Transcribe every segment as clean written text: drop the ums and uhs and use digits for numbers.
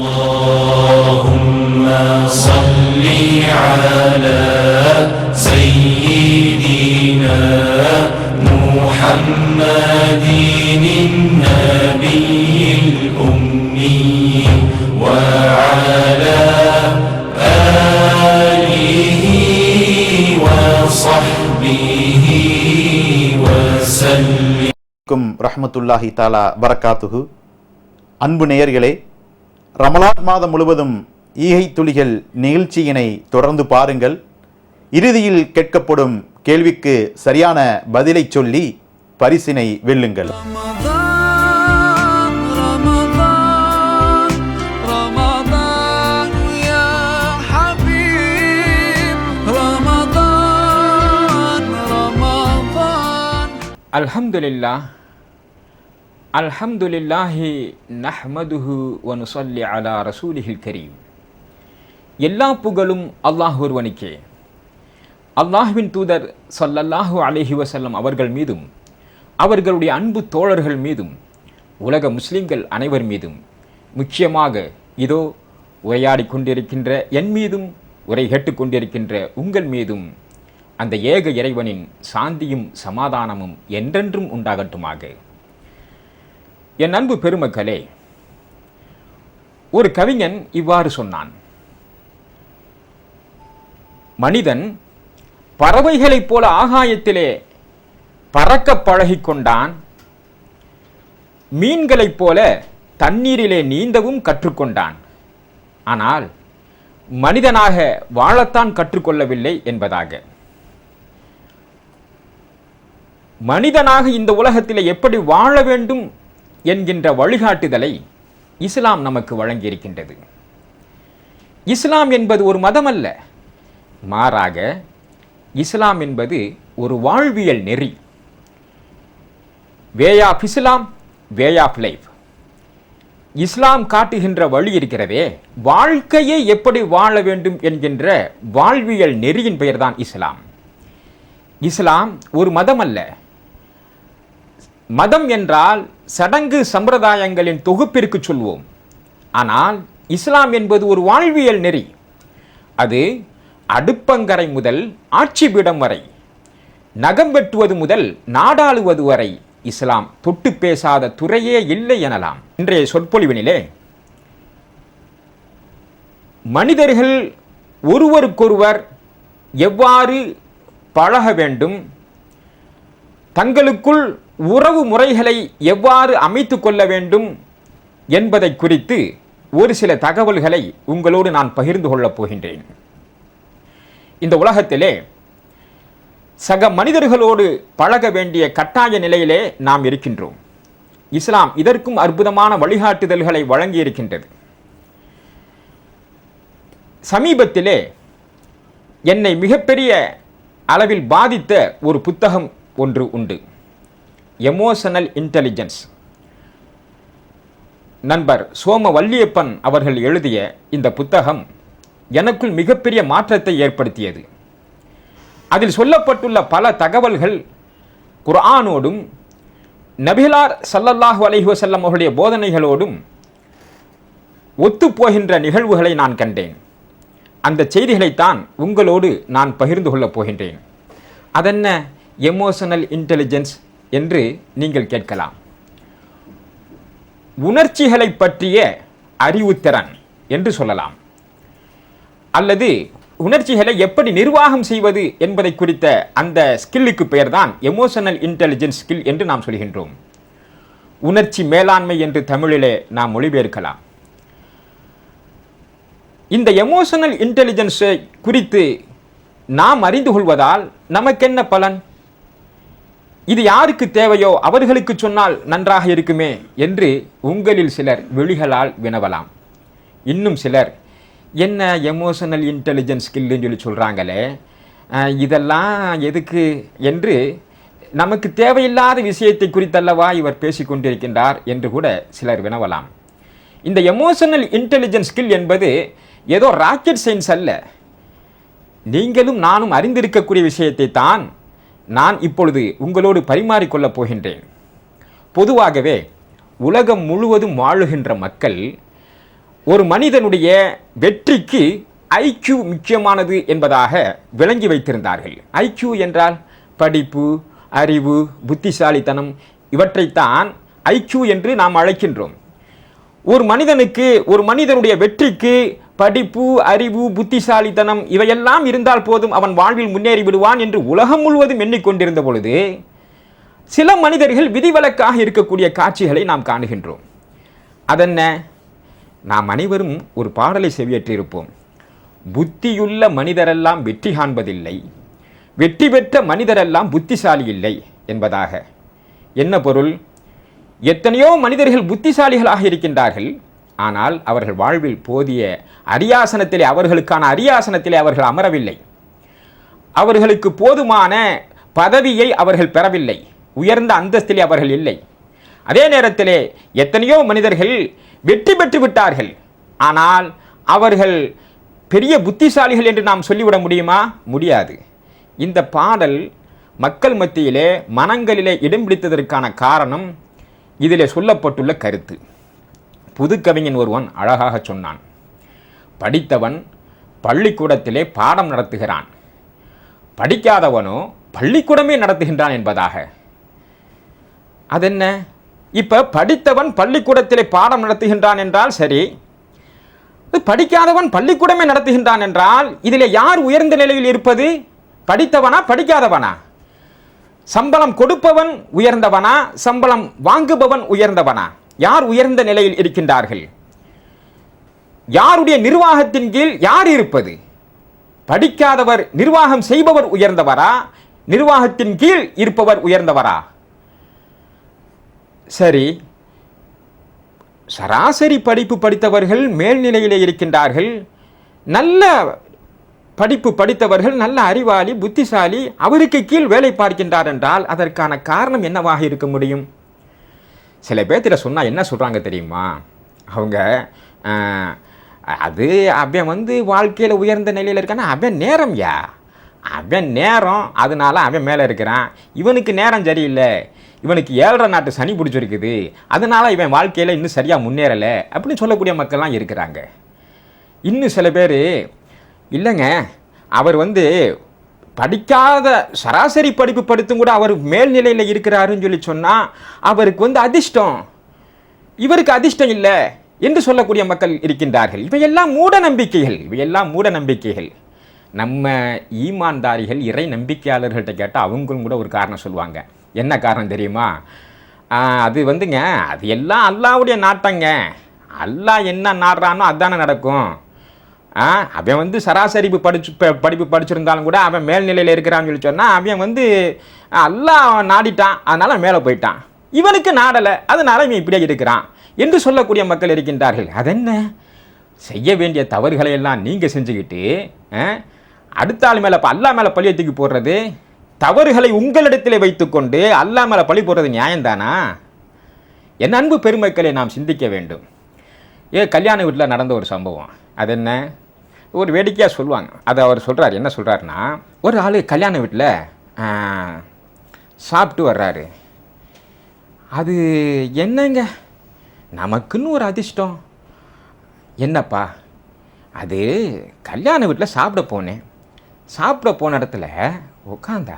اللهم صل على سيدنا محمد النبي الأمي وعلى آله وصحبه وسلم. ரஹ்மத்துல்லாஹி தஆலா பரக்காத்துஹு. அன்பு நேயர்களே, ரமலான் மாதம் முழுவதும் ஈகை துளிகள் நிகழ்ச்சியினை தொடர்ந்து பாருங்கள். இறுதியில் கேட்கப்படும் கேள்விக்கு சரியான பதிலை சொல்லி பரிசினை வெல்லுங்கள். அல்ஹம்துலில்லாஹ் அல்ஹம்துலில்லாஹி நஹ்மதுஹு வ நுஸல்லி அலா ரசூலிஹில் கரீம். எல்லா புகழும் அல்லாஹ் ஒருவனுக்கே. அல்லாஹ்வின் தூதர் ஸல்லல்லாஹு அலைஹி வஸல்லம் அவர்கள் மீதும் அவர்களுடைய அன்பு தோழர்கள் மீதும் உலக முஸ்லிம்கள் அனைவர் மீதும் முக்கியமாக இதோ உரையாடி கொண்டிருக்கின்ற என் மீதும் உரை கேட்டுக்கொண்டிருக்கின்ற உங்கள் மீதும் அந்த ஏக இறைவனின் சாந்தியும் சமாதானமும் என்றென்றும் உண்டாகட்டுமாக. என் அன்பு பெருமக்களே, ஒரு கவிஞன் இவ்வாறு சொன்னான்: மனிதன் பறவைகளைப் போல ஆகாயத்திலே பறக்க பழகிக்கொண்டான், மீன்களைப் போல தண்ணீரிலே நீந்தவும் கற்றுக்கொண்டான், ஆனால் மனிதனாக வாழத்தான் கற்றுக்கொள்ளவில்லை என்பதாக. மனிதனாக இந்த உலகத்திலே எப்படி வாழ வேண்டும் என்கின்ற வழிகாட்டுதலை இஸ்லாம் நமக்கு வழங்கியிருக்கின்றது. இஸ்லாம் என்பது ஒரு மதம் அல்ல, மாறாக இஸ்லாம் என்பது ஒரு வாழ்வியல் நெறி. Way of Islam, way of life. Islam காட்டுகின்ற வழி இருக்கிறதே, வாழ்க்கையை எப்படி வாழ வேண்டும் என்கின்ற வாழ்வியல் நெறியின் பெயர்தான் இஸ்லாம். இஸ்லாம் ஒரு மதம் அல்ல. மதம் என்றால் சடங்கு சம்பிரதாயங்களின் தொகுப்பிற்கு சொல்வோம். ஆனால் இஸ்லாம் என்பது ஒரு வாழ்வியல் நெறி. அது அடுப்பங்கரை முதல் ஆட்சி பீடம் வரை, நகம் வெட்டுவது முதல் நாடாளுவது வரை இஸ்லாம் தொட்டு பேசாத துறையே இல்லை எனலாம். இன்றைய சொற்பொழிவினிலே மனிதர்கள் ஒருவருக்கொருவர் எவ்வாறு பழக வேண்டும், தங்களுக்குள் உறவு முறைகளை எவ்வாறு அமைத்து கொள்ள வேண்டும் என்பதை குறித்து ஒரு சில தகவல்களை உங்களோடு நான் பகிர்ந்து கொள்ளப் போகின்றேன். இந்த உலகத்திலே சக மனிதர்களோடு பழக வேண்டிய கட்டாய நிலையிலே நாம் இருக்கின்றோம். இஸ்லாம் இதற்கும் அற்புதமான வழிகாட்டுதல்களை வழங்கி இருக்கின்றது. சமீபத்திலே என்னை மிகப்பெரிய அளவில் பாதித்த ஒரு புத்தகம் ஒன்று உண்டு. Emotional intelligence. நண்பர் சோம வல்லியப்பன் அவர்கள் எழுதிய இந்த புத்தகம் எனக்குள் மிகப்பெரிய மாற்றத்தை ஏற்படுத்தியது. அதில் சொல்லப்பட்டுள்ள பல தகவல்கள் குர்ஆனோடும் நபிகளார் ஸல்லல்லாஹு அலைஹி வஸல்லம் அவர்களுடைய போதனைகளோடும் ஒத்துப்போகின்ற நிகழ்வுகளை நான் கண்டேன். அந்த செய்திகளைத்தான் உங்களோடு நான் பகிர்ந்து கொள்ளப் போகின்றேன். அதென்ன எமோஷனல் இன்டெலிஜென்ஸ் என்று நீங்கள் கேட்கலாம். உணர்ச்சிகளை பற்றிய அறிவுத்திறன் என்று சொல்லலாம், அல்லது உணர்ச்சிகளை எப்படி நிர்வாகம் செய்வது என்பதை குறித்த அந்த ஸ்கில்லுக்கு பெயர்தான் எமோஷனல் இன்டெலிஜென்ஸ் ஸ்கில் என்று நாம் சொல்கின்றோம். உணர்ச்சி மேலாண்மை என்று தமிழிலே நாம் மொழிபெயர்க்கலாம். இந்த எமோஷனல் இன்டெலிஜென்ஸை குறித்து நாம் அறிந்து கொள்வதால் நமக்கென்ன பலன்? இது யாருக்கு தேவையோ அவர்களுக்கு சொன்னால் நன்றாக இருக்குமே என்று உங்களில் சிலர் விழிகளால் வினவலாம். இன்னும் சிலர் என்ன எமோஷனல் இன்டெலிஜென்ஸ் ஸ்கில்லுன்னு சொல்லி சொல்கிறாங்களே, இதெல்லாம் எதுக்கு என்று நமக்கு தேவையில்லாத விஷயத்தை குறித்தல்லவா இவர் பேசிக்கொண்டிருக்கின்றார் என்று கூட சிலர் வினவலாம். இந்த எமோஷனல் இன்டெலிஜென்ஸ் ஸ்கில் என்பது ஏதோ ராக்கெட் சயின்ஸ் அல்ல. நீங்களும் நானும் அறிந்திருக்கக்கூடிய விஷயத்தை தான் நான் இப்பொழுது உங்களோடு பரிமாறிக்கொள்ளப் போகின்றேன். பொதுவாகவே உலகம் முழுவதும் வாழுகின்ற மக்கள் ஒரு மனிதனுடைய வெற்றிக்கு ஐக்யூ முக்கியமானது என்பதாக விளங்கி வைத்திருந்தார்கள். ஐக்யூ என்றால் படிப்பு, அறிவு, புத்திசாலித்தனம், இவற்றைத்தான் ஐக்யூ என்று நாம் அழைக்கின்றோம். ஒரு மனிதனுடைய வெற்றிக்கு படிப்பு, அறிவு, புத்திசாலித்தனம் இவையெல்லாம் இருந்தால் போதும் அவன் வாழ்வில் முன்னேறி விடுவான் என்று உலகம் முழுவதும் எண்ணிக்கொண்டிருந்த பொழுது சில மனிதர்கள் விதிவிலக்காக இருக்கக்கூடிய காட்சிகளை நாம் காணுகின்றோம். அதென்ன? நாம் அனைவரும் ஒரு பாடலை செவியேற்றிருப்போம். புத்தியுள்ள மனிதரெல்லாம் வெற்றி காண்பதில்லை, வெற்றி பெற்ற மனிதரெல்லாம் புத்திசாலி இல்லை என்பதாக. என்ன பொருள்? எத்தனையோ மனிதர்கள் புத்திசாலிகளாக இருக்கின்றார்கள், ஆனால் அவர்கள் வாழ்வில் போதிய அவர்களுக்கான அரியாசனத்திலே அவர்கள் அமரவில்லை. அவர்களுக்கு போதுமான பதவியை அவர்கள் பெறவில்லை, உயர்ந்த அந்தஸ்திலே அவர்கள் இல்லை. அதே நேரத்திலே எத்தனையோ மனிதர்கள் வெற்றி பெற்று விட்டார்கள், ஆனால் அவர்கள் பெரிய புத்திசாலிகள் என்று நாம் சொல்லிவிட முடியுமா? முடியாது. இந்த பாடல் மக்கள் மத்தியிலே மனங்களிலே இடம் பிடித்ததற்கான காரணம் இதிலே சொல்லப்பட்டுள்ள கருத்து. புதுக்கவிஞன் ஒருவன் அழகாக சொன்னான், படித்தவன் பள்ளிக்கூடத்திலே பாடம் நடத்துகிறான், படிக்காதவனோ பள்ளிக்கூடமே நடத்துகின்றான் என்பதாக. அதென்ன? இப்ப படித்தவன் பள்ளிக்கூடத்திலே பாடம் நடத்துகின்றான் என்றால் சரி, படிக்காதவன் பள்ளிக்கூடமே நடத்துகின்றான் என்றால் இதிலே யார் உயர்ந்த நிலையில் இருப்பது? படித்தவனா படிக்காதவனா? சம்பளம் கொடுப்பவன் உயர்ந்தவனா, சம்பளம் வாங்குபவன் உயர்ந்தவனா? யார் உயர்ந்த நிலையில் இருக்கின்றார்கள்? யாருடைய நிர்வாகத்தின் கீழ் யார் இருப்பது? படிக்காதவர் நிர்வாகம் செய்பவர் உயர்ந்தவரா, நிர்வாகத்தின் கீழ் இருப்பவர் உயர்ந்தவரா? சரி, சராசரி படிப்பு படித்தவர்கள் மேல்நிலையிலே இருக்கின்றார்கள், நல்ல படிப்பு படித்தவர்கள் நல்ல அறிவாளி புத்திசாலி அவருக்கு கீழ் வேலை பார்க்கின்றார் என்றால் அதற்கான காரணம் என்னவாக இருக்க முடியும்? சில பேர்த்தில் சொன்னால் என்ன சொல்கிறாங்க தெரியுமா? அவங்க அது அவன் வாழ்க்கையில் உயர்ந்த நிலையில் இருக்கான்னா அவன் நேரம்யா, அவன் நேரம், அதனால அவன் மேலே இருக்கிறான். இவனுக்கு நேரம் சரியில்லை, இவனுக்கு 7.5 நாட்டு சனி பிடிச்சிருக்குது, அதனால இவன் வாழ்க்கையில் இன்னும் சரியாக முன்னேறலை அப்படின்னு சொல்லக்கூடிய மக்கள்லாம் இருக்கிறாங்க. இன்னும் சில பேர் இல்லைங்க, அவர் படிக்காத சராசரி படிப்பு படித்தும் கூட அவர் மேல்நிலையில் இருக்கிறாருன்னு சொல்லி சொன்னால் அவருக்கு அதிர்ஷ்டம், இவருக்கு அதிர்ஷ்டம் இல்லை என்று சொல்லக்கூடிய மக்கள் இருக்கின்றார்கள். இவையெல்லாம் மூட நம்பிக்கைகள். நம்ம ஈமான்தாரிகள் இறை நம்பிக்கையாளர்கள்ட்ட கேட்டால் அவங்களும் கூட ஒரு காரணம் சொல்லுவாங்க. என்ன காரணம் தெரியுமா? அது அது எல்லாம் அல்லாவுடைய நாட்டங்க, அல்லாஹ் என்ன நாடுறானோ அதுதானே நடக்கும். அவன் சராசரி படிப்பு படிச்சிருந்தாலும் கூட அவன் மேல்நிலையில் இருக்கிறான்னு சொல்லி சொன்னால் அவன் அல்லாஹ் நாடிட்டான், அதனால மேலே போயிட்டான், இவனுக்கு நாடலை, அதனால இவன் இப்படியே இருக்கிறான் என்று சொல்லக்கூடிய மக்கள் இருக்கின்றார்கள். அதென்ன? செய்ய வேண்டிய தவறுகளை எல்லாம் நீங்கள் செஞ்சுக்கிட்டு அடுத்த ஆள் மேலே அல்லாஹ் மேலே பழியை தூக்கி போடுறது, தவறுகளை உங்களிடத்திலே வைத்துக்கொண்டு அல்லாஹ் மேலே பழி போடுறது நியாயம்தானா? என் அன்பு பெருமக்களை நாம் சிந்திக்க வேண்டும். கல்யாண வீட்டில் நடந்த ஒரு சம்பவம். அது என்ன? ஒரு வேடிக்கையாக சொல்லுவாங்க. அதை அவர் சொல்கிறார். என்ன சொல்கிறாருன்னா, ஒரு ஆள் கல்யாண வீட்டில் சாப்பிட்டு வர்றாரு. அது என்னங்க, நமக்குன்னு ஒரு அதிர்ஷ்டம். என்னப்பா? அது கல்யாண வீட்டில் சாப்பிட போன இடத்துல உட்காந்தா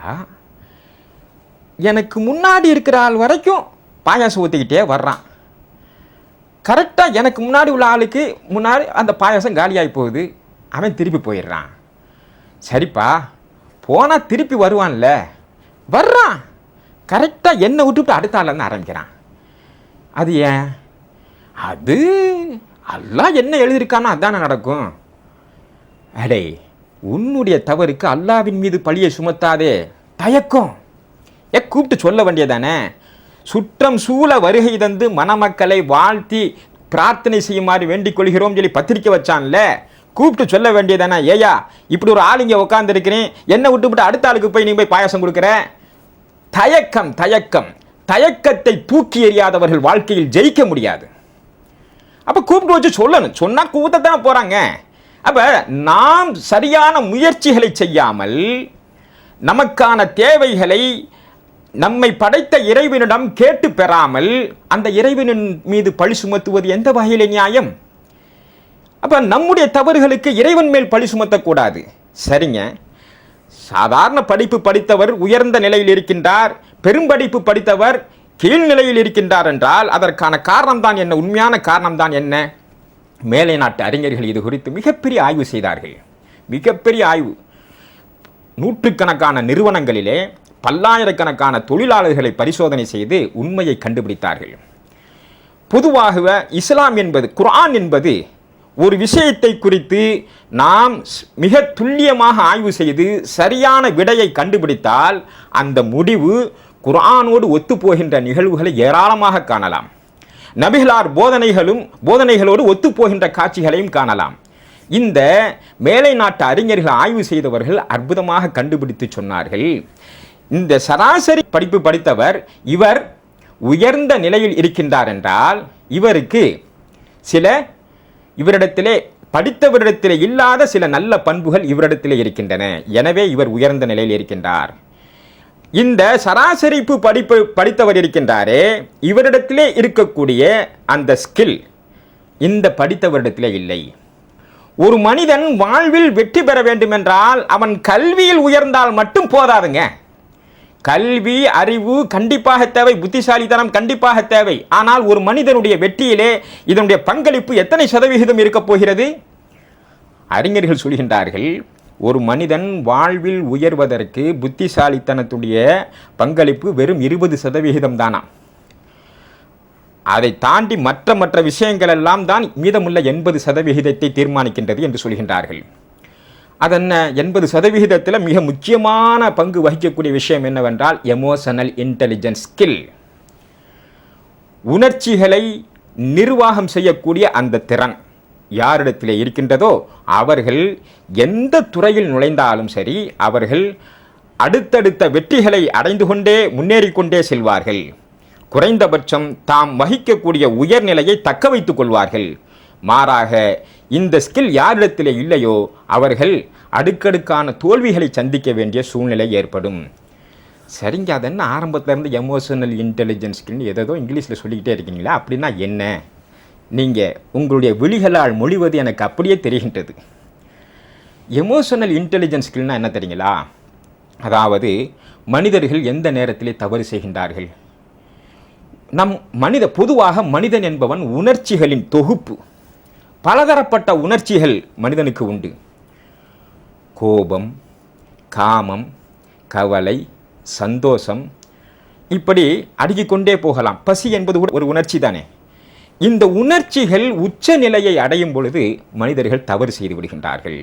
எனக்கு முன்னாடி இருக்கிற ஆள் வரைக்கும் பாயாசம் ஊற்றிக்கிட்டே வர்றான். கரெக்டாக எனக்கு முன்னாடி உள்ள ஆளுக்கு முன்னாடி அந்த பாயாசம் காலியாகி போகுது, அவன் திருப்பி போயிடுறான். சரிப்பா, போனால் திருப்பி வருவான்ல, வர்றான், கரெக்டாக என்னை விட்டுவிட்டு அடுத்த ஆள்லேருந்து ஆரம்பிக்கிறான். அது ஏன்? அது அல்லாஹ் என்ன எழுதியிருக்கானோ அதானே நடக்கும். அடே, உன்னுடைய தவறுக்கு அல்லாவின் மீது பழியை சுமத்தாதே, தயக்கம் கூப்பிட்டு சொல்ல வேண்டியதானே. சுற்றம் சூழ வருகை தந்து மணமக்களை வாழ்த்தி பிரார்த்தனை செய்யுமாறு வேண்டிக் கொள்கிறோம் சொல்லி பத்திரிக்கை வச்சான்ல, கூப்பிட்டு சொல்ல வேண்டியதானே. ஏயா, இப்படி ஒரு ஆள் இங்கே உட்காந்துருக்கிறேன், என்னை விட்டுவிட்டு அடுத்த ஆளுக்கு போய் நீ போய் பாயாசம் கொடுக்குற. தயக்கத்தை தூக்கி எறியாதவர்கள் வாழ்க்கையில் ஜெயிக்க முடியாது. அப்போ கூப்பிட்டு வச்சு சொல்லணும், சொன்னால் கூத்தத்தான் போகிறாங்க. அப்போ நாம் சரியான முயற்சிகளை செய்யாமல் நமக்கான தேவைகளை நம்மை படைத்த இறைவனிடம் கேட்டு பெறாமல் அந்த இறைவனின் மீது பழி சுமத்துவது எந்த வகையிலே நியாயம்? அப்ப நம்முடைய தவறுகளுக்கு இறைவன் மேல் பழி சுமத்தக்கூடாது. சரிங்க, சாதாரண படிப்பு படித்தவர் உயர்ந்த நிலையில் இருக்கின்றார், பெரும்படிப்பு படித்தவர் கீழ்நிலையில் இருக்கின்றார் என்றால் அதற்கான காரணம் தான் என்ன? உண்மையான காரணம் தான் என்ன? மேலை நாட்டு அறிஞர்கள் இது குறித்து மிகப்பெரிய ஆய்வு செய்தார்கள். மிகப்பெரிய ஆய்வு. நூற்றுக்கணக்கான நிறுவனங்களிலே பல்லாயிரக்கணக்கான தொழிலாளர்களை பரிசோதனை செய்து உண்மையை கண்டுபிடித்தார்கள். பொதுவாக இஸ்லாம் என்பது, குர்ஆன் என்பது ஒரு விஷயத்தை குறித்து நாம் மிக துல்லியமாக ஆய்வு செய்து சரியான விடையை கண்டுபிடித்தால் அந்த முடிவு குர்ஆனோடு ஒத்துப்போகின்ற நிகழ்வுகளை ஏராளமாக காணலாம். நபிகளார் போதனைகளோடு ஒத்துப்போகின்ற காட்சிகளையும் காணலாம். இந்த மேலை நாட்டு அறிஞர்கள் ஆய்வு செய்தவர்கள் அற்புதமாக கண்டுபிடித்து சொன்னார்கள், இந்த சராசரி படிப்பு படித்தவர் இவர் உயர்ந்த நிலையில் இருக்கின்றார் என்றால் இவருக்கு இவரிடத்திலே படித்தவரிடத்திலே இல்லாத சில நல்ல பண்புகள் இவரிடத்திலே இருக்கின்றன, எனவே இவர் உயர்ந்த நிலையில் இருக்கின்றார். இந்த சராசரி படிப்பு படித்தவர் இருக்கின்றாரே, இவரிடத்திலே இருக்கக்கூடிய அந்த ஸ்கில் இந்த படித்தவரிடத்திலே இல்லை. ஒரு மனிதன் வாழ்வில் வெற்றி பெற வேண்டும் என்றால் அவன் கல்வியில் உயர்ந்தால் மட்டும் போதாதுங்க. கல்வி, அறிவு கண்டிப்பாக தேவை, புத்திசாலித்தனம் கண்டிப்பாக தேவை. ஆனால் ஒரு மனிதனுடைய வெற்றியிலே இதனுடைய பங்களிப்பு எத்தனை சதவிகிதம் இருக்க போகிறது? அறிஞர்கள் சொல்கின்றார்கள், ஒரு மனிதன் வாழ்வில் உயர்வதற்கு புத்திசாலித்தனத்துடைய பங்களிப்பு வெறும் 20% தானா. அதை தாண்டி மற்ற விஷயங்கள் எல்லாம் தான் மீதமுள்ள 80% தீர்மானிக்கின்றது என்று சொல்கின்றார்கள். அதென்ன 80%? மிக முக்கியமான பங்கு வகிக்கக்கூடிய விஷயம் என்னவென்றால் எமோஷனல் இன்டெலிஜென்ஸ் ஸ்கில். உணர்ச்சிகளை நிர்வாகம் செய்யக்கூடிய அந்த திறன் யாரிடத்திலே இருக்கின்றதோ அவர்கள் எந்த துறையில் நுழைந்தாலும் சரி, அவர்கள் அடுத்தடுத்த வெற்றிகளை அடைந்து கொண்டே முன்னேறிக்கொண்டே செல்வார்கள். குறைந்தபட்சம் தாம் வகிக்கக்கூடிய உயர்நிலையை தக்க வைத்துக் கொள்வார்கள். மாறாக இந்த ஸ்கில் யாரிடத்திலே இல்லையோ அவர்கள் அடுக்கடுக்கான தோல்விகளை சந்திக்க வேண்டிய சூழ்நிலை ஏற்படும். சரிங்க, அதென்ன ஆரம்பத்திலேருந்து எமோஷனல் இன்டெலிஜென்ஸ் ஸ்கில்னு ஏதோ இங்கிலீஷில் சொல்லிக்கிட்டே இருக்கீங்களா? அப்படின்னா என்ன? நீங்கள் உங்களுடைய விழிகளால் மொழிவது எனக்கு அப்படியே தெரிகின்றது. எமோஷனல் இன்டெலிஜென்ஸ் ஸ்கில்னால் என்ன தெரியுங்களா? அதாவது மனிதர்கள் எந்த நேரத்திலே தவறு செய்கின்றார்கள். பொதுவாக மனிதன் என்பவன் உணர்ச்சிகளின் தொகுப்பு. பலதரப்பட்ட உணர்ச்சிகள் மனிதனுக்கு உண்டு. கோபம், காமம், கவலை, சந்தோஷம், இப்படி அடுக்கிக் கொண்டே போகலாம். பசி என்பது ஒரு உணர்ச்சி தானே. இந்த உணர்ச்சிகள் உச்ச நிலையை அடையும் பொழுது மனிதர்கள் தவறு செய்து விடுகின்றார்கள்.